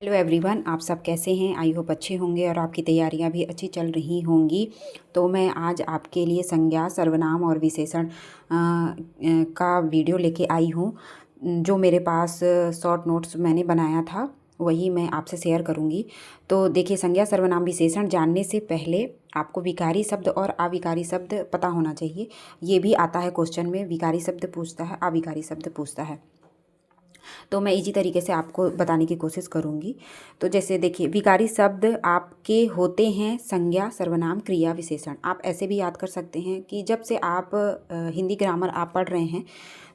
Hello everyone, आप सब कैसे हैं। आई होप अच्छे होंगे और आपकी तैयारियां भी अच्छी चल रही होंगी। तो मैं आज आपके लिए संज्ञा, सर्वनाम और विशेषण का वीडियो लेके आई हूँ। जो मेरे पास शॉर्ट नोट्स मैंने बनाया था वही मैं आपसे शेयर करूँगी। तो देखिए, संज्ञा, सर्वनाम, विशेषण जानने से पहले आपको विकारी शब्द और अविकारी शब्द पता होना चाहिए। ये भी आता है क्वेश्चन में, विकारी शब्द पूछता है, अविकारी शब्द पूछता है। तो मैं इजी तरीके से आपको बताने की कोशिश करूँगी। तो जैसे देखिए, विकारी शब्द आपके होते हैं संज्ञा, सर्वनाम, क्रिया, विशेषण। आप ऐसे भी याद कर सकते हैं कि जब से आप हिंदी ग्रामर आप पढ़ रहे हैं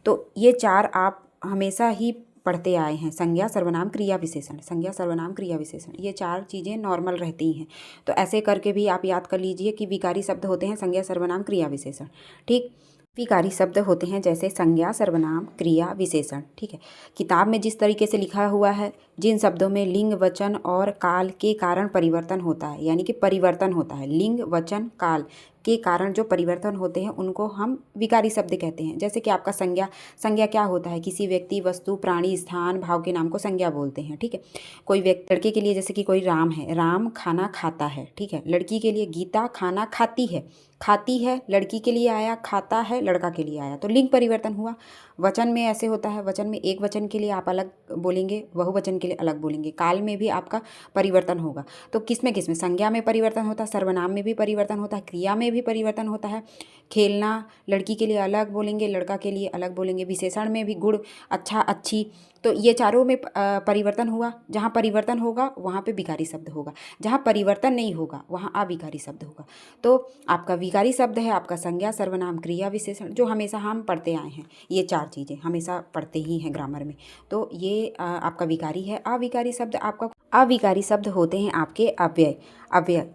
तो ये चार आप हमेशा ही पढ़ते आए हैं। संज्ञा, सर्वनाम, क्रिया, विशेषण। संज्ञा, सर्वनाम, क्रिया, विशेषण, ये चार चीज़ें नॉर्मल रहती हैं। तो ऐसे करके भी आप याद कर लीजिए कि विकारी शब्द होते हैं संज्ञा, सर्वनाम, क्रिया, विशेषण। ठीक। विकारी शब्द होते हैं जैसे संज्ञा, सर्वनाम, क्रिया, विशेषण। ठीक है। किताब में जिस तरीके से लिखा हुआ है, जिन शब्दों में लिंग, वचन और काल के कारण परिवर्तन होता है, यानी कि परिवर्तन होता है, लिंग, वचन, काल के कारण जो परिवर्तन होते हैं उनको हम विकारी शब्द कहते हैं। जैसे कि आपका संज्ञा, संज्ञा क्या होता है? किसी व्यक्ति, वस्तु, प्राणी, स्थान, भाव के नाम को संज्ञा बोलते हैं। ठीक है। कोई व्यक्ति, लड़के के लिए जैसे कि कोई राम है, राम खाना खाता है। ठीक है। लड़की के लिए गीता खाना खाती है। खाती है लड़की के लिए आया, खाता है लड़का के लिए आया, तो लिंग परिवर्तन हुआ। वचन में ऐसे होता है, वचन में एक वचन के लिए आप अलग बोलेंगे, बहुवचन के लिए अलग बोलेंगे। काल में भी आपका परिवर्तन होगा। तो किस में संज्ञा में परिवर्तन होता है, सर्वनाम में भी परिवर्तन होता है, क्रिया में भी परिवर्तन होता है। खेलना, लड़की के लिए अलग बोलेंगे, लड़का के लिए अलग बोलेंगे। विशेषण में भी गुण, अच्छा, अच्छी, तो ये चारों में परिवर्तन हुआ। जहाँ परिवर्तन होगा वहाँ पे विकारी शब्द होगा, जहाँ परिवर्तन नहीं होगा वहाँ अविकारी शब्द होगा। तो आपका विकारी शब्द है आपका संज्ञा, सर्वनाम, क्रिया, विशेषण, जो हमेशा हम पढ़ते आए हैं। ये चार चीज़ें हमेशा पढ़ते ही हैं ग्रामर में। तो ये आपका विकारी है। अविकारी शब्द आपका, अविकारी शब्द होते हैं आपके अव्यय।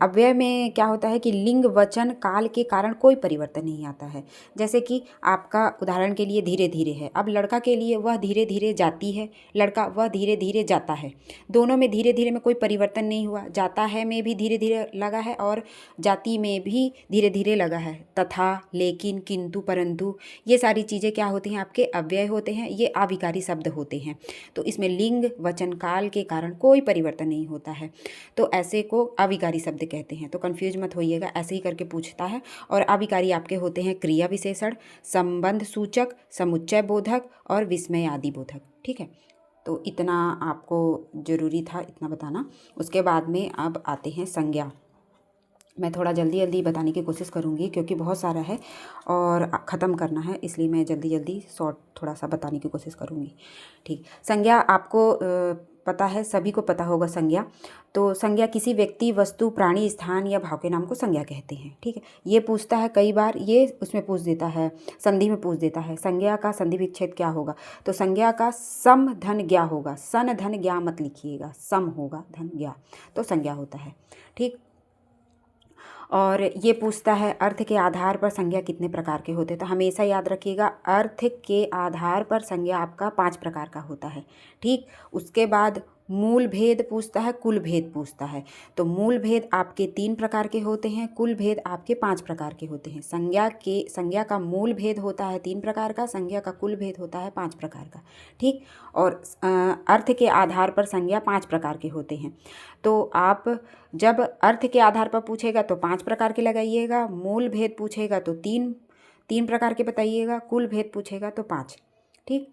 अव्यय में क्या होता है कि लिंग, वचन, काल के कारण कोई परिवर्तन नहीं आता है। जैसे कि आपका उदाहरण के लिए धीरे धीरे है। अब लड़का के लिए वह धीरे धीरे जाती है, लड़का वह धीरे धीरे जाता है। दोनों में धीरे धीरे में कोई परिवर्तन नहीं हुआ। जाता है में भी धीरे धीरे लगा है और जाति में भी धीरे धीरे लगा है। तथा, लेकिन, किंतु, परंतु, ये सारी चीज़ें क्या होती हैं? आपके अव्यय होते हैं। ये अविकारी शब्द होते हैं। तो इसमें लिंग, वचन, काल के कारण कोई परिवर्तन नहीं होता है। तो ऐसे को अविकारी शब्द कहते हैं। तो कंफ्यूज मत होइएगा, ऐसे ही करके पूछता है। और अविकारी आपके होते हैं क्रिया विशेषण, संबंध सूचक, समुच्चय बोधक और विस्मय आदि बोधक। ठीक है। तो इतना आपको ज़रूरी था इतना बताना। उसके बाद में अब आते हैं संज्ञा। मैं थोड़ा जल्दी जल्दी बताने की कोशिश करूँगी क्योंकि बहुत सारा है और ख़त्म करना है, इसलिए मैं जल्दी जल्दी शॉर्ट थोड़ा सा बताने की कोशिश करूँगी। ठीक। संज्ञा आपको पता है, सभी को पता होगा संज्ञा। तो संज्ञा किसी व्यक्ति, वस्तु, प्राणी, स्थान या भाव के नाम को संज्ञा कहते हैं। ठीक है। ये पूछता है कई बार, ये उसमें पूछ देता है, संधि में पूछ देता है, संज्ञा का संधि विच्छेद क्या होगा? तो संज्ञा का सम धन ज्ञा होगा। सन धन ज्ञा मत लिखिएगा, सम होगा, धन ज्ञा, तो संज्ञा होता है। ठीक। और ये पूछता है अर्थ के आधार पर संज्ञा कितने प्रकार के होते हैं? तो हमेशा याद रखिएगा, अर्थ के आधार पर संज्ञा आपका 5 प्रकार का होता है। ठीक। उसके बाद मूल भेद पूछता है, कुल भेद पूछता है। तो मूल भेद आपके 3 प्रकार के होते हैं, कुल भेद आपके 5 प्रकार के होते हैं। संज्ञा का मूल भेद होता है 3 प्रकार का, संज्ञा का कुल भेद होता है 5 प्रकार का। ठीक। और अर्थ के आधार पर संज्ञा 5 प्रकार के होते हैं। तो आप जब अर्थ के आधार पर पूछेगा तो 5 प्रकार के लगाइएगा, मूल भेद पूछेगा तो तीन प्रकार के बताइएगा, कुल भेद पूछेगा तो 5। ठीक।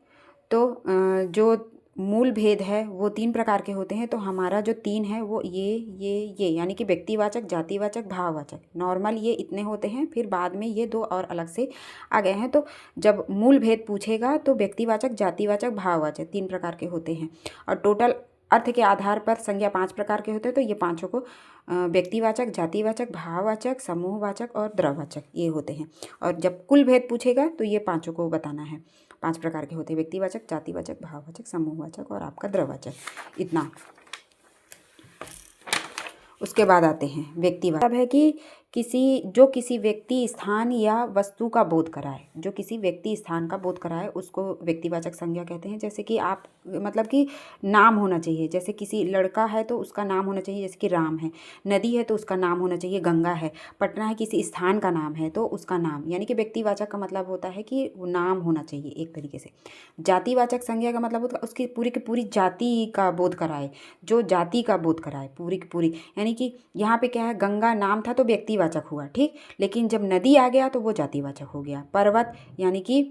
तो जो मूल भेद है वो 3 प्रकार के होते हैं। तो हमारा जो 3 है वो ये यानी कि व्यक्तिवाचक, जातिवाचक, भाववाचक, नॉर्मल, ये इतने होते हैं। फिर बाद में ये 2 और अलग से आ गए हैं। तो जब मूल भेद पूछेगा तो व्यक्तिवाचक, जातिवाचक, भाववाचक 3 प्रकार के होते हैं। और टोटल अर्थ के आधार पर संज्ञा 5 प्रकार के होते हैं। तो ये पाँचों को व्यक्तिवाचक, जातिवाचक, भाववाचक, समूहवाचक और द्रववाचक ये होते हैं। और जब कुल भेद पूछेगा तो ये पाँचों को बताना है। 5 प्रकार के होते हैं, व्यक्तिवाचक, जातिवाचक, भाववाचक, समूहवाचक और आपका द्रववाचक। इतना। उसके बाद आते हैं व्यक्तिवाचक। मतलब है किसी व्यक्ति स्थान या वस्तु का बोध कराए, जो किसी व्यक्ति स्थान का बोध कराए उसको व्यक्तिवाचक संज्ञा कहते हैं। जैसे कि आप मतलब कि नाम होना चाहिए, जैसे किसी लड़का है तो उसका नाम होना चाहिए, जैसे कि राम है। नदी है तो उसका नाम होना चाहिए गंगा है। पटना है किसी स्थान का नाम है तो उसका नाम, यानी कि व्यक्तिवाचक का मतलब होता है कि वो नाम होना चाहिए एक तरीके से। जातिवाचक संज्ञा का मतलब होता है उसकी पूरी की पूरी जाति का बोध कराए, जो जाति का बोध कराए पूरी की पूरी। यानी कि यहाँ पे क्या है, गंगा नाम था तो व्यक्तिवाचक हुआ, ठीक, लेकिन जब नदी आ गया तो वो जातिवाचक हो गया। पर्वत यानी कि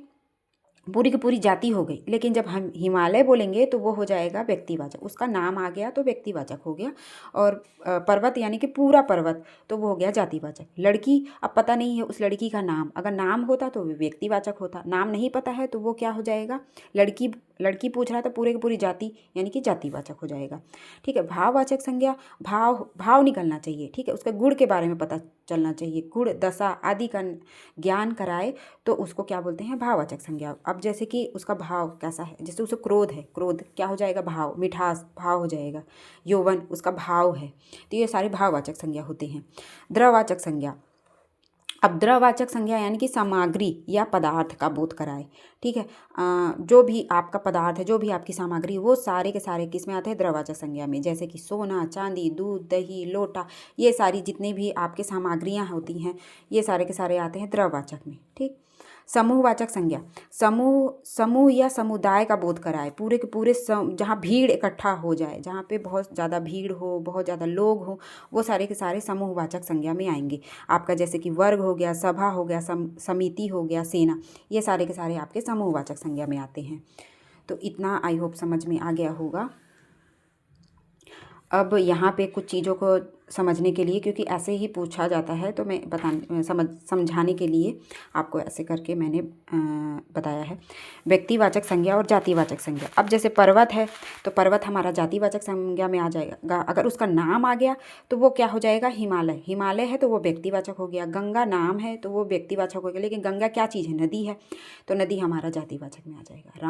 पूरी की पूरी जाति हो गई, लेकिन जब हम हिमालय बोलेंगे तो वो हो जाएगा व्यक्तिवाचक, उसका नाम आ गया तो व्यक्तिवाचक हो गया। और पर्वत यानी कि पूरा पर्वत तो वो हो गया जातिवाचक। लड़की, अब पता नहीं है उस लड़की का नाम, अगर नाम होता तो व्यक्तिवाचक होता, नाम नहीं पता है तो वो क्या हो जाएगा, लड़की लड़की पूछ रहा है तो पूरे की पूरी जाति यानी कि जातिवाचक हो जाएगा। ठीक है। भाववाचक संज्ञा, भाव निकलना चाहिए, ठीक है, उसके गुण के बारे में पता चलना चाहिए, गुण दशा आदि का ज्ञान कराए तो उसको क्या बोलते हैं, भाववाचक संज्ञा। अब जैसे कि उसका भाव कैसा है, जैसे उसे क्रोध है, क्रोध क्या हो जाएगा, भाव, मिठास भाव हो जाएगा। यौवन उसका भाव है, तो ये सारे भाववाचक संज्ञा होते हैं। द्रववाचक संज्ञा, अब द्रववाचक संज्ञा यानी कि सामग्री या पदार्थ का बोध कराए, ठीक है। जो भी आपका पदार्थ है, जो भी आपकी सामग्री, वो सारे के सारे किस में आते हैं, द्रववाचक संज्ञा में। जैसे कि सोना, चांदी, दूध, दही, लोटा, ये सारी जितनी भी आपके सामग्रियाँ होती हैं ये सारे के सारे आते हैं द्रववाचक में, ठीक। समूहवाचक संज्ञा, समूह या समुदाय का बोध कराए, पूरे के पूरे जहाँ भीड़ इकट्ठा हो जाए, जहाँ पे बहुत ज़्यादा भीड़ हो, बहुत ज़्यादा लोग हो, वो सारे के सारे समूहवाचक संज्ञा में आएंगे आपका। जैसे कि वर्ग हो गया, सभा हो गया, समिति हो गया, सेना, ये सारे के सारे आपके समूहवाचक संज्ञा में आते हैं। तो इतना आई होप समझ में आ गया होगा। अब यहाँ पे कुछ चीज़ों को समझने के लिए, क्योंकि ऐसे ही पूछा जाता है तो मैं समझाने के लिए आपको ऐसे करके मैंने बताया है। व्यक्तिवाचक संज्ञा और जातिवाचक संज्ञा। अब जैसे पर्वत है तो पर्वत हमारा जातिवाचक संज्ञा में आ जाएगा। अगर उसका नाम आ गया तो वो क्या हो जाएगा, हिमालय। हिमालय है तो वो व्यक्तिवाचक हो गया। गंगा नाम है तो वो व्यक्तिवाचक हो गया, लेकिन गंगा क्या चीज़ है, नदी है, तो नदी हमारा जातिवाचक में आ जाएगा।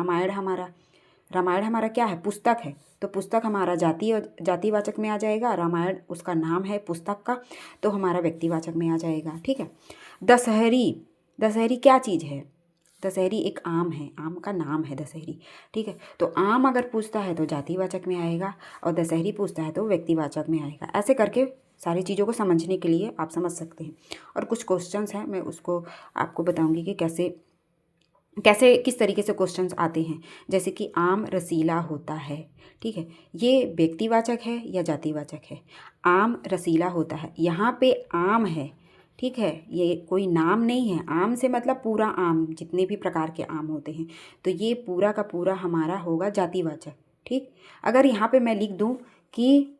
रामायण हमारा क्या है, पुस्तक है, तो पुस्तक हमारा जातिवाचक में आ जाएगा। रामायण उसका नाम है पुस्तक का, तो हमारा व्यक्तिवाचक में आ जाएगा, ठीक है। दशहरी क्या चीज़ है, दशहरी एक आम है, आम का नाम है दशहरी, ठीक है। तो आम अगर पूछता है तो जातिवाचक में आएगा और दशहरी पूछता है तो व्यक्तिवाचक में आएगा। ऐसे करके सारी चीज़ों को समझने के लिए आप समझ सकते हैं। और कुछ क्वेश्चंस हैं, मैं उसको आपको बताऊंगी कि कैसे किस तरीके से क्वेश्चंस आते हैं। जैसे कि आम रसीला होता है, ठीक है, ये व्यक्तिवाचक है या जातिवाचक है। आम रसीला होता है, यहाँ पे आम है, ठीक है, ये कोई नाम नहीं है। आम से मतलब पूरा आम, जितने भी प्रकार के आम होते हैं, तो ये पूरा का पूरा हमारा होगा जातिवाचक, ठीक। अगर यहाँ पे मैं लिख दूँ कि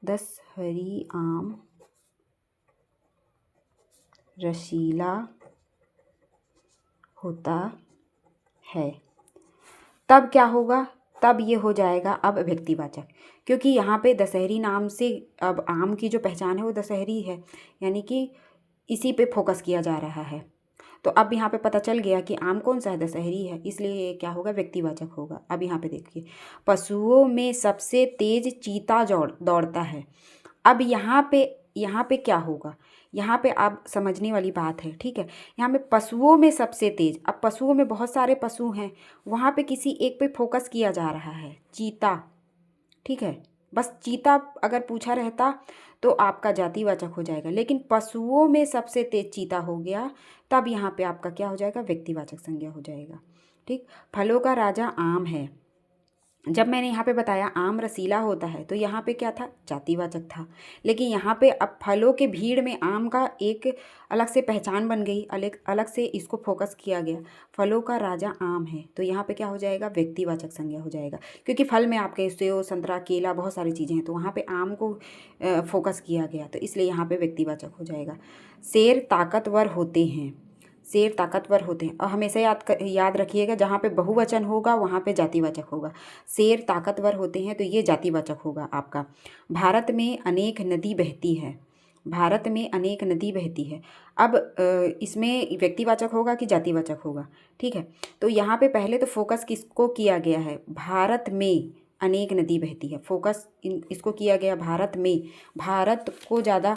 दशहरी आम रसीला होता है, तब क्या होगा, तब ये हो जाएगा अब व्यक्तिवाचक, क्योंकि यहाँ पे दशहरी नाम से अब आम की जो पहचान है वो दशहरी है, यानी कि इसी पे फोकस किया जा रहा है। तो अब यहाँ पे पता चल गया कि आम कौन सा है, दशहरी है, इसलिए ये क्या होगा, व्यक्तिवाचक होगा। अब यहाँ पे देखिए, पशुओं में सबसे तेज चीता दौड़ता है। अब यहाँ पे क्या होगा, यहाँ पे आप समझने वाली बात है, ठीक है। यहाँ पे पशुओं में सबसे तेज, अब पशुओं में बहुत सारे पशु हैं, वहाँ पे किसी एक पे फोकस किया जा रहा है, चीता, ठीक है। बस चीता अगर पूछा रहता तो आपका जातिवाचक हो जाएगा, लेकिन पशुओं में सबसे तेज चीता हो गया, तब यहाँ पे आपका क्या हो जाएगा, व्यक्तिवाचक संज्ञा हो जाएगा, ठीक। फलों का राजा आम है। जब मैंने यहाँ पे बताया आम रसीला होता है तो यहाँ पे क्या था, जातिवाचक था, लेकिन यहाँ पे अब फलों के भीड़ में आम का एक अलग से पहचान बन गई, अलग से इसको फोकस किया गया। फलों का राजा आम है, तो यहाँ पे क्या हो जाएगा, व्यक्तिवाचक संज्ञा हो जाएगा, क्योंकि फल में आपके सेब, संतरा, केला, बहुत सारी चीज़ें हैं, तो वहाँ पे आम को फोकस किया गया, तो इसलिए यहाँ पे व्यक्तिवाचक हो जाएगा। शेर ताकतवर होते हैं, शेर ताकतवर होते हैं, और हमेशा याद रखिएगा, जहाँ पे बहुवचन होगा वहाँ पे जातिवाचक होगा। शेर ताकतवर होते हैं तो ये जातिवाचक होगा आपका। भारत में अनेक नदी बहती है, भारत में अनेक नदी बहती है। अब इसमें व्यक्तिवाचक होगा कि जातिवाचक होगा, ठीक है। तो यहाँ पे पहले तो फोकस किसको किया गया है, भारत में, अनेक नदी बहती है। फोकस इसको किया गया भारत में, भारत को ज़्यादा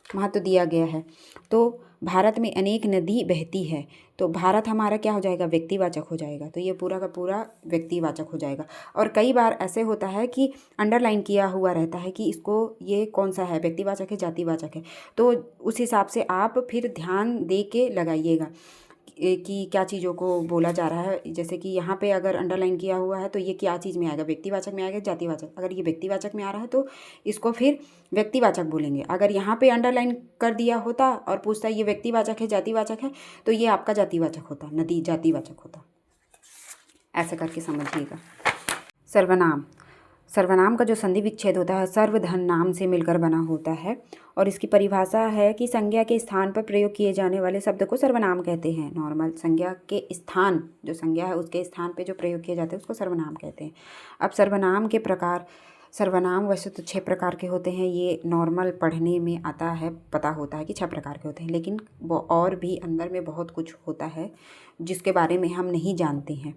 महत्व दिया गया है। तो भारत में अनेक नदी बहती है, तो भारत हमारा क्या हो जाएगा, व्यक्तिवाचक हो जाएगा। तो ये पूरा का पूरा व्यक्तिवाचक हो जाएगा। और कई बार ऐसे होता है कि अंडरलाइन किया हुआ रहता है कि इसको ये कौन सा है, व्यक्तिवाचक है, जातिवाचक है। तो उस हिसाब से आप फिर ध्यान दे के लगाइएगा कि क्या चीज़ों को बोला जा रहा है। जैसे कि यहाँ पे अगर अंडरलाइन किया हुआ है तो ये क्या चीज़ में आएगा, व्यक्तिवाचक में आएगा, जातिवाचक। अगर ये व्यक्तिवाचक में आ रहा है तो इसको फिर व्यक्तिवाचक बोलेंगे। अगर यहाँ पे अंडरलाइन कर दिया होता और पूछता ये व्यक्तिवाचक है, जातिवाचक है, तो ये आपका जातिवाचक होता, नदी जातिवाचक होता। ऐसे करके समझिएगा। सर्वनाम, सर्वनाम का जो संधि विच्छेद होता है सर्वधन नाम से मिलकर बना होता है। और इसकी परिभाषा है कि संज्ञा के स्थान पर प्रयोग किए जाने वाले शब्द को सर्वनाम कहते हैं। नॉर्मल संज्ञा के स्थान, जो संज्ञा है उसके स्थान पे जो प्रयोग किए जाते हैं उसको सर्वनाम कहते हैं। अब सर्वनाम के प्रकार, सर्वनाम वैसे तो 6 प्रकार के होते हैं। ये नॉर्मल पढ़ने में आता है, पता होता है कि 6 प्रकार के होते हैं, लेकिन वो और भी अंदर में बहुत कुछ होता है जिसके बारे में हम नहीं जानते हैं।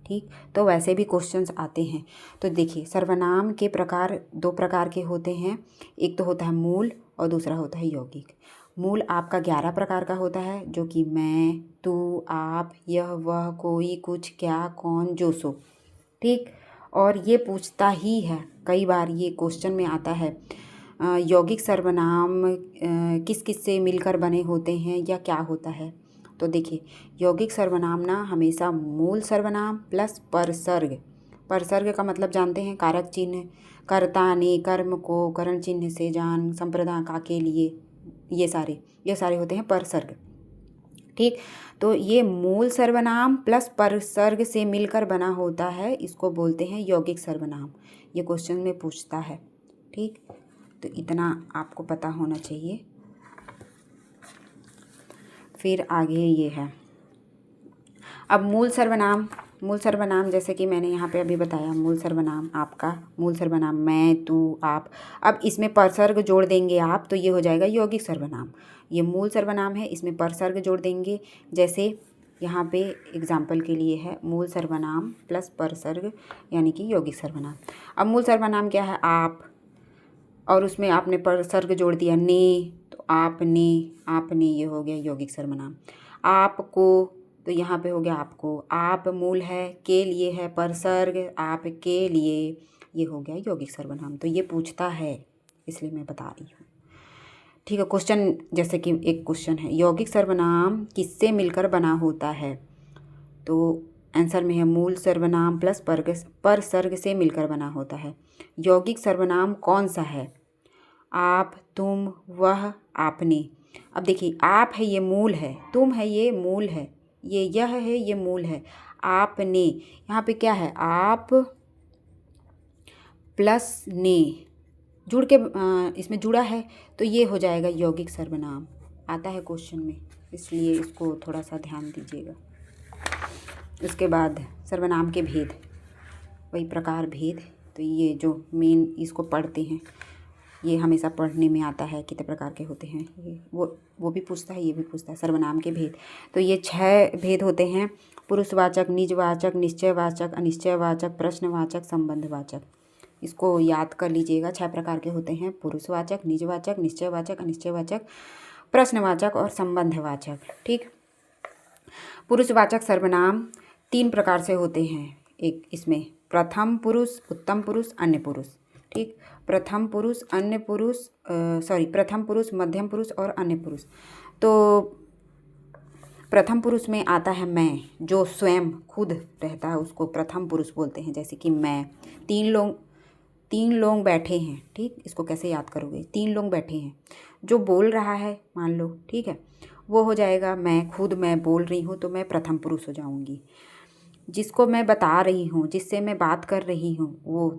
ठीक, तो वैसे भी क्वेश्चंस आते हैं। तो देखिए, सर्वनाम के प्रकार 2 प्रकार के होते हैं। एक तो होता है मूल और दूसरा होता है यौगिक। मूल आपका 11 प्रकार का होता है, जो कि मैं, तू, आप, यह, वह, कोई, कुछ, क्या, कौन, जो, सो। ठीक, और ये पूछता ही है, कई बार ये क्वेश्चन में आता है यौगिक सर्वनाम किस किस से मिलकर बने होते हैं या क्या होता है। तो देखिए, यौगिक सर्वनाम ना हमेशा मूल सर्वनाम प्लस परसर्ग, परसर्ग का मतलब जानते हैं, कारक चिन्ह, कर्ता ने कर्म को करण चिन्ह से जान, संप्रदा का के लिए, ये सारे होते हैं परसर्ग। ठीक, तो ये मूल सर्वनाम प्लस परसर्ग से मिलकर बना होता है, इसको बोलते हैं यौगिक सर्वनाम। ये क्वेश्चन में पूछता है। ठीक, तो इतना आपको पता होना चाहिए। फिर आगे ये है, अब मूल सर्वनाम। मूल सर्वनाम जैसे कि मैंने यहाँ पे अभी बताया, मूल सर्वनाम आपका, मूल सर्वनाम मैं, तू, आप। अब इसमें परसर्ग जोड़ देंगे आप, तो ये हो जाएगा यौगिक सर्वनाम। ये मूल सर्वनाम है, इसमें परसर्ग जोड़ देंगे। जैसे यहाँ पे एग्जाम्पल के लिए है, मूल सर्वनाम प्लस परसर्ग यानी कि यौगिक सर्वनाम। अब मूल सर्वनाम क्या है, आप, और उसमें आपने परसर्ग जोड़ दिया ने, तो आपने ये हो गया यौगिक सर्वनाम। आपको, तो यहाँ पे हो गया आपको, आप मूल है, के लिए है परसर्ग, आपके लिए, ये हो गया यौगिक सर्वनाम। तो ये पूछता है, इसलिए मैं बता रही हूँ। ठीक है, क्वेश्चन जैसे कि एक क्वेश्चन है, यौगिक सर्वनाम किससे मिलकर बना होता है। तो आंसर में है मूल सर्वनाम प्लस परसर्ग से मिलकर बना होता है। यौगिक सर्वनाम कौन सा है, आप, तुम, वह, आपने। अब देखिए, आप है ये मूल है, तुम है ये मूल है, ये यह है ये मूल है, आपने यहाँ पे क्या है, आप प्लस ने जुड़ के इसमें जुड़ा है, तो ये हो जाएगा यौगिक सर्वनाम। आता है क्वेश्चन में, इसलिए इसको थोड़ा सा ध्यान दीजिएगा। उसके बाद सर्वनाम के भेद, वही प्रकार भेद। तो ये जो मेन इसको पढ़ते हैं, ये हमेशा पढ़ने में आता है, कितने प्रकार के होते हैं, ये वो भी पूछता है, ये भी पूछता है, सर्वनाम के भेद। तो ये 6 भेद होते हैं, पुरुषवाचक, निजवाचक, निश्चयवाचक, अनिश्चयवाचक, प्रश्नवाचक, संबंधवाचक। इसको याद कर लीजिएगा। 6 प्रकार के होते हैं, पुरुषवाचक, निजवाचक, निश्चयवाचक, अनिश्चयवाचक, प्रश्नवाचक और संबंधवाचक। ठीक, पुरुषवाचक सर्वनाम 3 प्रकार से होते हैं। एक इसमें प्रथम पुरुष, उत्तम पुरुष, अन्य पुरुष। ठीक, प्रथम पुरुष, अन्य पुरुष, प्रथम पुरुष, मध्यम पुरुष और अन्य पुरुष। तो प्रथम पुरुष में आता है मैं, जो स्वयं खुद रहता है उसको प्रथम पुरुष बोलते हैं। जैसे कि मैं, 3 लोग बैठे हैं। ठीक, इसको कैसे याद करोगे, 3 लोग बैठे हैं, जो बोल रहा है मान लो, ठीक है, वो हो जाएगा मैं, खुद मैं बोल रही हूँ तो मैं प्रथम पुरुष हो जाऊँगी। जिसको मैं बता रही हूँ, जिससे मैं बात कर रही हूँ, वो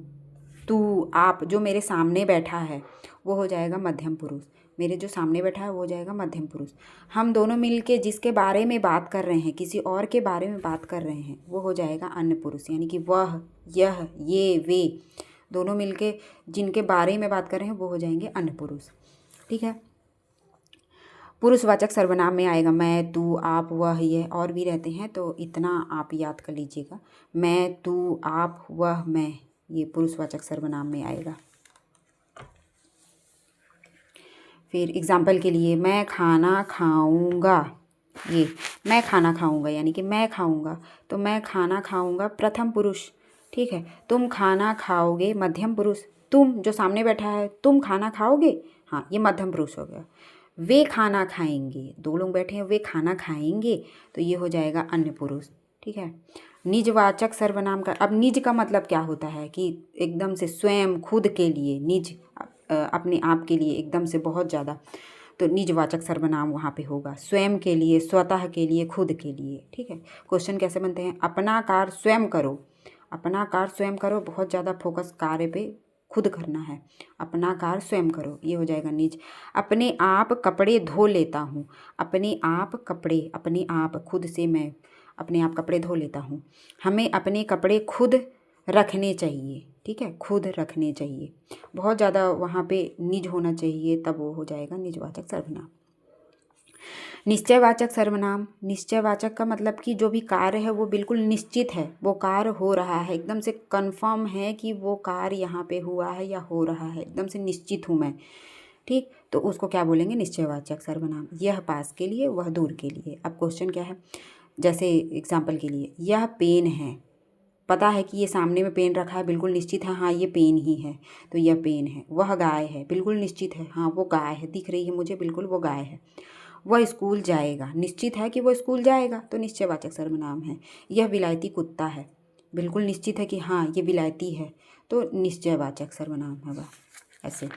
तू, आप, जो मेरे सामने बैठा है वो हो जाएगा मध्यम पुरुष। मेरे जो सामने बैठा है वो हो जाएगा मध्यम पुरुष। हम दोनों मिलके जिसके बारे में बात कर रहे हैं, किसी और के बारे में बात कर रहे हैं, वो हो जाएगा अन्य पुरुष। यानी कि वह, यह, ये, वे, दोनों मिलके जिनके बारे में बात कर रहे हैं वो हो जाएंगे अन्य पुरुष। ठीक है, पुरुषवाचक सर्वनाम में आएगा मैं, तू, आप, वह, यह, और भी रहते हैं, तो इतना आप याद कर लीजिएगा। मैं, तू, आप, वह, मैं, ये पुरुषवाचक सर्वनाम में आएगा। फिर एग्जाम्पल के लिए मैं खाना खाऊंगा, ये मैं खाना खाऊंगा यानी कि मैं खाऊंगा, तो मैं खाना खाऊंगा प्रथम पुरुष, ठीक है। तुम खाना खाओगे मध्यम पुरुष, तुम जो सामने बैठा है तुम खाना खाओगे, हाँ ये मध्यम पुरुष हो गया। वे खाना खाएंगे, दो लोग बैठे हैं वे खाना खाएंगे, तो ये हो जाएगा अन्य पुरुष, ठीक है। निजवाचक सर्वनाम का, अब निज का मतलब क्या होता है कि एकदम से स्वयं खुद के लिए, निज अपने आप के लिए एकदम से बहुत ज़्यादा, तो निजवाचक सर्वनाम वहाँ पे होगा। स्वयं के लिए, स्वतः के लिए, खुद के लिए, ठीक है। क्वेश्चन कैसे बनते हैं, अपना कार्य स्वयं करो, अपना कार्य स्वयं करो, बहुत ज़्यादा फोकस कार्य पे खुद करना है, अपना कार्य स्वयं करो, ये हो जाएगा निज। अपने आप कपड़े धो लेता हूँ, अपने आप कपड़े, अपने आप खुद से मैं अपने आप कपड़े धो लेता हूँ। हमें अपने कपड़े खुद रखने चाहिए, ठीक है, खुद रखने चाहिए, बहुत ज़्यादा वहाँ पे निज होना चाहिए, तब वो हो जाएगा निजवाचक सर्वनाम। निश्चयवाचक सर्वनाम, निश्चयवाचक का मतलब कि जो भी कार्य है वो बिल्कुल निश्चित है, वो कार्य हो रहा है, एकदम से कंफर्म है कि वो कार्य यहाँ पे हुआ है या हो रहा है, एकदम से निश्चित हूँ मैं, ठीक, तो उसको क्या बोलेंगे, निश्चयवाचक सर्वनाम। यह पास के लिए, वह दूर के लिए। अब क्वेश्चन क्या है, जैसे एग्जाम्पल के लिए, यह पेन है, पता है कि ये सामने में पेन रखा है, बिल्कुल निश्चित है हाँ ये पेन ही है, तो यह पेन है। वह गाय है, बिल्कुल निश्चित है हाँ वो गाय है, दिख रही है मुझे बिल्कुल वो गाय है। वह स्कूल जाएगा, निश्चित है कि वह स्कूल जाएगा, तो निश्चयवाचक सर्वनाम है। यह विलायती कुत्ता है, बिल्कुल निश्चित है कि हाँ ये विलायती है, तो निश्चयवाचक सर्वनाम होगा। ऐसे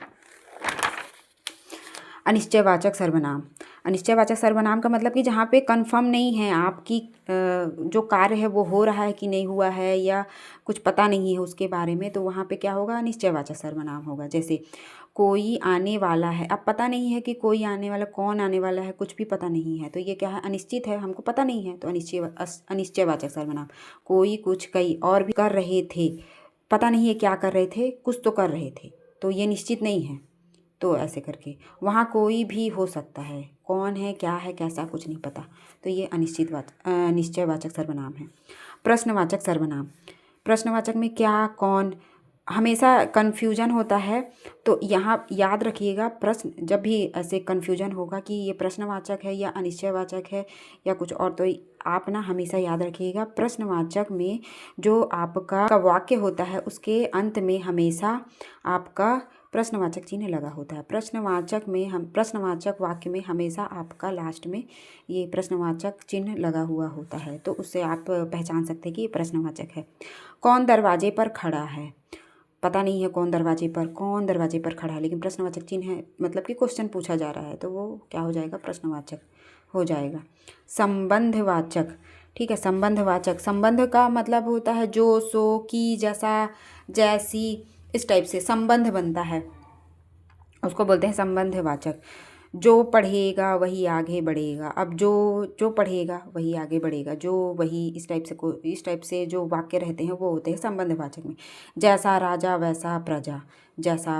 अनिश्चयवाचक सर्वनाम, अनिश्चयवाचक सर्वनाम का मतलब कि जहाँ पे कंफर्म नहीं है आपकी जो कार्य है वो हो रहा है कि नहीं हुआ है, या कुछ पता नहीं है उसके बारे में, तो वहाँ पे क्या होगा, अनिश्चयवाचक सर्वनाम होगा। जैसे कोई आने वाला है, अब पता नहीं है कि कोई आने वाला, कौन आने वाला है, कुछ भी पता नहीं है, तो ये क्या है, अनिश्चित है, हमको पता नहीं है, तो अनिश्चयवाचक सर्वनाम। कोई, कुछ, कई और भी कर रहे थे, पता नहीं है क्या कर रहे थे, कुछ तो कर रहे थे, तो ये निश्चित नहीं है, तो ऐसे करके। वहाँ कोई भी हो सकता है, कौन है, क्या है, कैसा, कुछ नहीं पता, तो ये निश्चयवाचक सर्वनाम है। प्रश्नवाचक सर्वनाम, प्रश्नवाचक में क्या, कौन, हमेशा कन्फ्यूजन होता है, तो यहाँ याद रखिएगा, प्रश्न जब भी ऐसे कन्फ्यूजन होगा कि ये प्रश्नवाचक है या अनिश्चयवाचक है या कुछ और, तो आप ना हमेशा याद रखिएगा, प्रश्नवाचक में जो आपका वाक्य होता है उसके अंत में हमेशा आपका प्रश्नवाचक चिन्ह लगा होता है। प्रश्नवाचक वाक्य में हमेशा आपका लास्ट में ये प्रश्नवाचक चिन्ह लगा हुआ होता है, तो उससे आप पहचान सकते हैं कि ये प्रश्नवाचक है। कौन दरवाजे पर खड़ा है, पता नहीं है कौन दरवाजे पर खड़ा है, लेकिन प्रश्नवाचक चिन्ह है, मतलब कि क्वेश्चन पूछा जा रहा है, तो वो क्या हो जाएगा, प्रश्नवाचक हो जाएगा। संबंधवाचक, ठीक है, संबंधवाचक, संबंध का मतलब होता है जो, सो, की, जैसा, जैसी, इस टाइप से संबंध बनता है, उसको बोलते हैं संबंधवाचक। जो पढ़ेगा वही आगे बढ़ेगा, अब जो पढ़ेगा वही आगे बढ़ेगा, जो वही, इस टाइप से जो वाक्य रहते हैं वो होते हैं संबंधवाचक में। जैसा राजा वैसा प्रजा, जैसा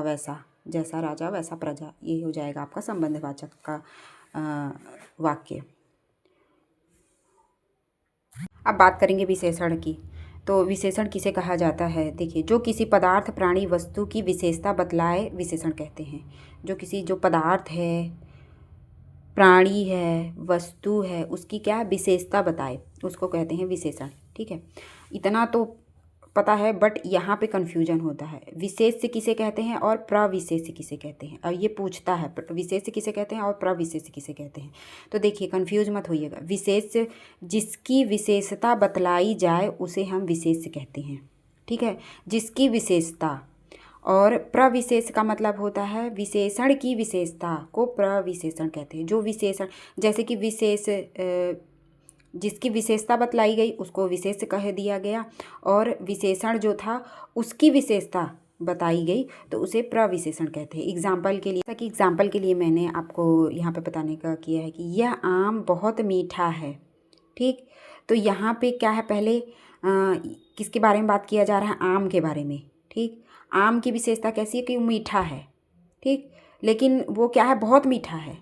राजा वैसा प्रजा, ये हो जाएगा आपका संबंधवाचक का वाक्य। अब बात करेंगे विशेषण की, तो विशेषण किसे कहा जाता है, देखिए, जो किसी पदार्थ, प्राणी, वस्तु की विशेषता बतलाए विशेषण कहते हैं। जो पदार्थ है, प्राणी है, वस्तु है, उसकी क्या विशेषता बताए, उसको कहते हैं विशेषण, ठीक है। इतना तो पता है, बट यहाँ पे कन्फ्यूजन होता है, विशेष से किसे कहते हैं और प्रविशेष से किसे कहते हैं। और ये पूछता है विशेष से किसे कहते हैं और प्रविशेष से किसे कहते हैं, तो देखिए कन्फ्यूज मत होइएगा। विशेष, जिसकी विशेषता बतलाई जाए उसे हम विशेष कहते हैं, ठीक है, जिसकी विशेषता। और प्रविशेष का मतलब होता है विशेषण की विशेषता को प्रविशेषण कहते हैं। जो विशेषण, जैसे कि जिसकी विशेषता बतलाई गई उसको विशेष कह दिया गया, और विशेषण जो था उसकी विशेषता बताई गई तो उसे प्रविशेषण कहते हैं। एग्जाम्पल के लिए मैंने आपको यहाँ पे बताने का किया है कि यह आम बहुत मीठा है, ठीक, तो यहाँ पे क्या है, पहले किसके बारे में बात किया जा रहा है, आम के बारे में, ठीक। आम की विशेषता कैसी है कि वो मीठा है, ठीक, लेकिन वो क्या है, बहुत मीठा है,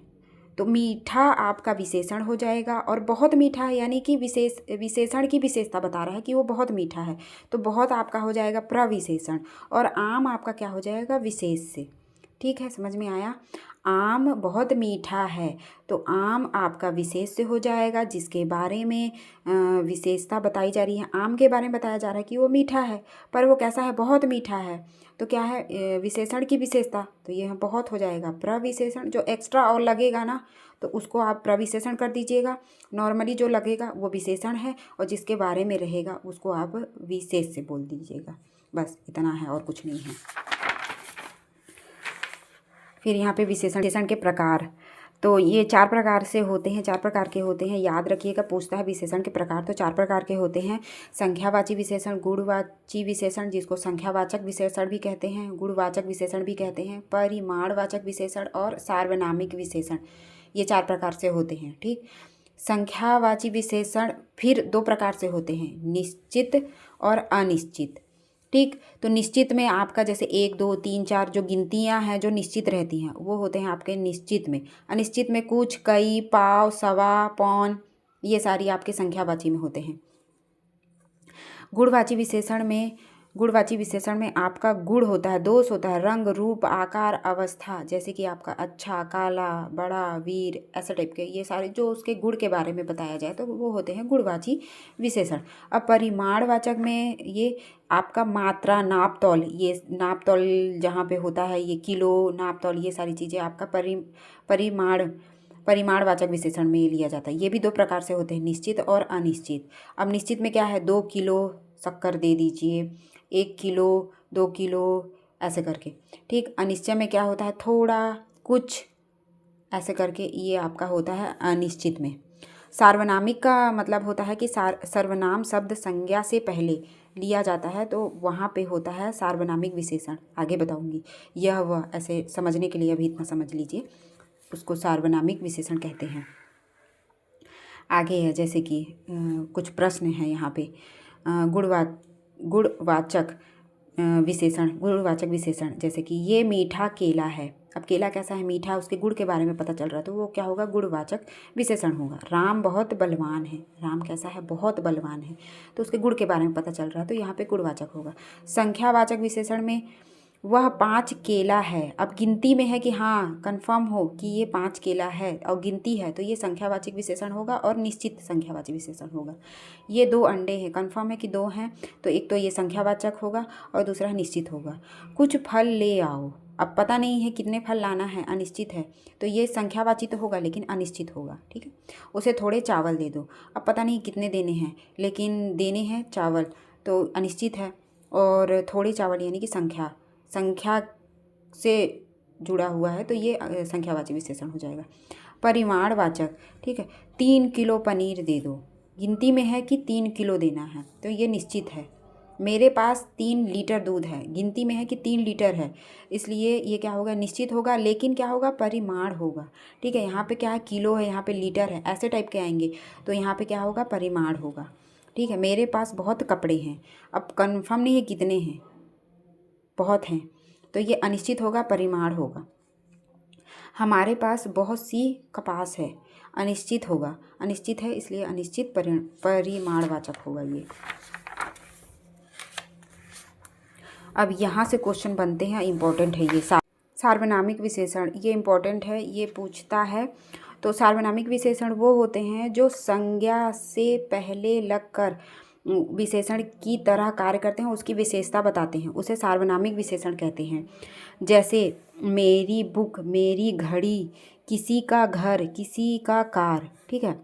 तो मीठा आपका विशेषण हो जाएगा, और बहुत मीठा है यानी कि विशेषण की विशेषता बता रहा है कि वो बहुत मीठा है, तो बहुत आपका हो जाएगा प्रविशेषण, और आम आपका क्या हो जाएगा विशेष से। ठीक है, समझ में आया। आम बहुत मीठा है, तो आम आपका विशेष से हो जाएगा, जिसके बारे में विशेषता बताई जा रही है। आम के बारे में बताया जा रहा है कि वो मीठा है, पर वो कैसा है, बहुत मीठा है, तो क्या है विशेषण की विशेषता, तो ये बहुत हो जाएगा प्रविशेषण। जो एक्स्ट्रा और लगेगा ना, तो उसको आप प्रविशेषण कर दीजिएगा। नॉर्मली जो लगेगा वो विशेषण है, और जिसके बारे में रहेगा उसको आप विशेष से बोल दीजिएगा। बस इतना है, और कुछ नहीं है। फिर यहाँ पे विशेषण के प्रकार, तो ये 4 प्रकार से होते हैं, 4 प्रकार के होते हैं, याद रखिएगा। पूछता है विशेषण के प्रकार, तो 4 प्रकार के होते हैं। संख्यावाची विशेषण, गुणवाची विशेषण जिसको संख्यावाचक विशेषण भी कहते हैं, गुणवाचक विशेषण भी कहते हैं, परिमाणवाचक विशेषण और सार्वनामिक विशेषण, ये 4 प्रकार से होते हैं। ठीक, संख्यावाची विशेषण फिर 2 प्रकार से होते हैं, निश्चित और अनिश्चित। ठीक, तो निश्चित में आपका जैसे 1 2 3 4 जो गिनतियां हैं जो निश्चित रहती हैं वो होते हैं आपके निश्चित में। अनिश्चित में कुछ, कई, पाव, सवा, पौन, ये सारी आपके संख्यावाची में होते हैं। गुणवाची विशेषण में आपका गुण होता है, दोष होता है, रंग, रूप, आकार, अवस्था, जैसे कि आपका अच्छा, काला, बड़ा, वीर, ऐसा टाइप के, ये सारे जो उसके गुण के बारे में बताया जाए तो वो होते हैं गुणवाची विशेषण। अब परिमाणवाचक में ये आपका मात्रा, नाप तौल, ये नाप तौल जहाँ पे होता है, ये किलो, नाप तौल, ये सारी चीज़ें आपका परिमाणवाचक विशेषण में लिया जाता है। ये भी 2 प्रकार से होते हैं, निश्चित और अनिश्चित। अब निश्चित में क्या है, 2 किलो शक्कर दे दीजिए, 1 किलो, 2 किलो, ऐसे करके। ठीक, अनिश्चय में क्या होता है, थोड़ा, कुछ, ऐसे करके, ये आपका होता है अनिश्चित में। सार्वनामिक का मतलब होता है कि सर्वनाम शब्द संज्ञा से पहले लिया जाता है, तो वहाँ पे होता है सार्वनामिक विशेषण। आगे बताऊँगी, यह वह ऐसे समझने के लिए अभी इतना समझ लीजिए, उसको सार्वनामिक विशेषण कहते हैं। आगे है जैसे कि कुछ प्रश्न हैं यहाँ पे। गुणवाचक विशेषण, जैसे कि ये मीठा केला है। अब केला कैसा है, मीठा, उसके गुण के बारे में पता चल रहा है, तो वो क्या होगा, गुणवाचक विशेषण होगा। राम बहुत बलवान है, राम कैसा है, बहुत बलवान है, तो उसके गुण के बारे में पता चल रहा है, तो यहाँ पे गुणवाचक होगा। संख्यावाचक विशेषण में वह 5 केला है। अब गिनती में है कि हाँ कंफर्म हो कि ये 5 केला है और गिनती है, तो ये संख्यावाचक विशेषण होगा, और निश्चित संख्यावाचक विशेषण होगा। ये 2 अंडे हैं, कंफर्म है कि 2 हैं, तो एक तो ये संख्यावाचक होगा और दूसरा निश्चित होगा। कुछ फल ले आओ, अब पता नहीं है कितने फल लाना है, अनिश्चित है, तो ये संख्यावाची तो होगा लेकिन अनिश्चित होगा। ठीक है, उसे थोड़े चावल दे दो, अब पता नहीं कितने देने हैं लेकिन देने हैं चावल, तो अनिश्चित है। और थोड़े चावल यानी कि संख्या से जुड़ा हुआ है, तो ये संख्यावाची विशेषण हो जाएगा। परिमाणवाचक, ठीक है, 3 किलो पनीर दे दो, गिनती में है कि 3 किलो देना है, तो ये निश्चित है। मेरे पास 3 लीटर दूध है, गिनती में है कि 3 लीटर है, इसलिए ये क्या होगा, निश्चित होगा, लेकिन क्या होगा, परिमाण होगा। ठीक है, यहाँ पे क्या है, किलो है, यहाँ पे लीटर है, ऐसे टाइप के आएंगे, तो यहाँ पे क्या होगा, परिमाण होगा। ठीक है, मेरे पास बहुत कपड़े हैं, अब कन्फर्म नहीं है कितने हैं, बहुत हैं, तो ये अनिश्चित होगा, परिमाण होगा। हमारे पास बहुत सी कपास है, अनिश्चित होगा, अनिश्चित है इसलिए अनिश्चित परिमाणवाचक होगा ये। अब यहाँ से क्वेश्चन बनते हैं, इम्पोर्टेंट है ये। सार्वनामिक विशेषण, ये इम्पोर्टेंट है, ये पूछता है। तो सार्वनामिक विशेषण वो होते हैं जो संज्ञा से पहले लगकर विशेषण की तरह कार्य करते हैं, उसकी विशेषता बताते हैं, उसे सार्वनामिक विशेषण कहते हैं। जैसे मेरी बुक, मेरी घड़ी, किसी का घर, किसी का कार। ठीक है,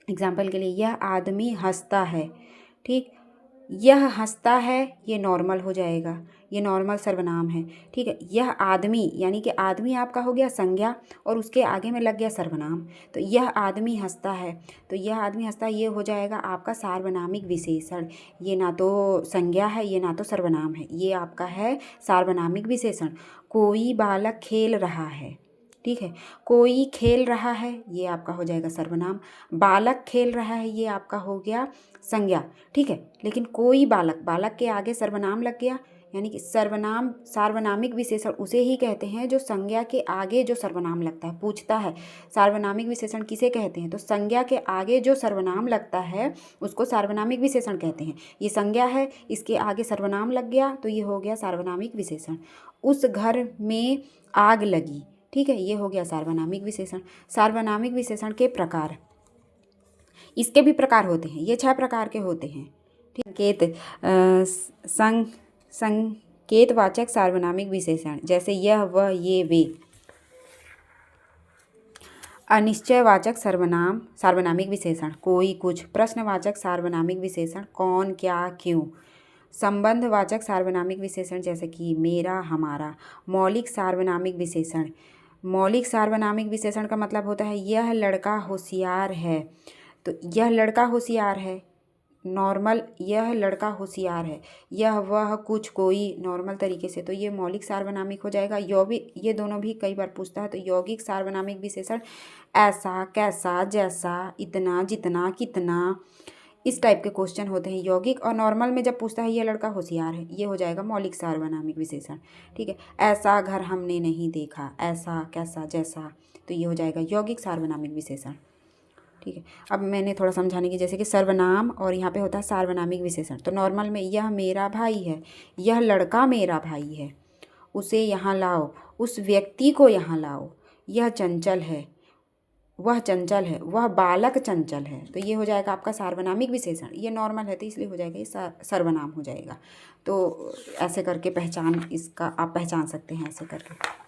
एग्जाम्पल के लिए, यह आदमी हंसता है। ठीक, यह हंसता है, ये नॉर्मल हो जाएगा, ये नॉर्मल सर्वनाम है। ठीक है, यह आदमी यानी कि आदमी आपका हो गया संज्ञा और उसके आगे में लग गया सर्वनाम, तो यह आदमी हंसता है, तो यह आदमी हंसता है, ये हो जाएगा आपका सार्वनामिक विशेषण। ये ना तो संज्ञा है, ये ना तो सर्वनाम है, ये आपका है सार्वनामिक विशेषण। कोई बालक खेल रहा है, ठीक है, कोई खेल रहा है, ये आपका हो जाएगा सर्वनाम। बालक खेल रहा है, ये आपका हो गया संज्ञा। ठीक है, लेकिन कोई बालक, बालक के आगे सर्वनाम लग गया यानी कि सार्वनामिक विशेषण उसे ही कहते हैं जो संज्ञा के आगे जो सर्वनाम लगता है। पूछता है सार्वनामिक विशेषण किसे कहते हैं, तो संज्ञा के आगे जो सर्वनाम लगता है उसको सार्वनामिक विशेषण कहते हैं। ये संज्ञा है, इसके आगे सर्वनाम लग गया तो ये हो गया सार्वनामिक विशेषण। उस घर में आग लगी, ठीक है, ये हो गया सार्वनामिक विशेषण। सार्वनामिक विशेषण के प्रकार, इसके भी प्रकार होते हैं, ये 6 प्रकार के होते हैं। ठीक, संकेतवाचक सार्वनामिक विशेषण जैसे यह, वह, ये, वे। अनिश्चयवाचक सार्वनामिक विशेषण कोई, कुछ। प्रश्नवाचक सार्वनामिक विशेषण कौन, क्या, क्यों। संबंधवाचक सार्वनामिक विशेषण जैसे कि मेरा, हमारा। मौलिक सार्वनामिक विशेषण, मौलिक सार्वनामिक विशेषण का मतलब होता है यह लड़का होशियार है, तो यह लड़का होशियार है, नॉर्मल, यह लड़का होशियार है। यह, वह, कुछ, कोई, नॉर्मल तरीके से, तो ये मौलिक सार्वनामिक हो जाएगा। यौगिक, ये दोनों भी कई बार पूछता है, तो यौगिक सार्वनामिक विशेषण ऐसा, कैसा, जैसा, इतना, जितना, कितना, इस टाइप के क्वेश्चन होते हैं यौगिक। और नॉर्मल में जब पूछता है यह लड़का होशियार है, ये हो जाएगा मौलिक सार्वनामिक विशेषण। ठीक है, ऐसा घर हमने नहीं देखा, ऐसा, कैसा, जैसा, तो ये हो जाएगा यौगिक सार्वनामिक विशेषण। ठीक है, अब मैंने थोड़ा समझाने की, जैसे कि सर्वनाम और यहाँ पे होता है सार्वनामिक विशेषण। तो नॉर्मल में यह मेरा भाई है, यह लड़का मेरा भाई है, उसे यहाँ लाओ, उस व्यक्ति को यहाँ लाओ, यह चंचल है, वह चंचल है, वह बालक चंचल है, तो ये हो जाएगा आपका सार्वनामिक विशेषण। ये नॉर्मल है तो इसलिए हो जाएगा ये सर्वनाम हो जाएगा। तो ऐसे करके इसका आप पहचान सकते हैं, ऐसे करके।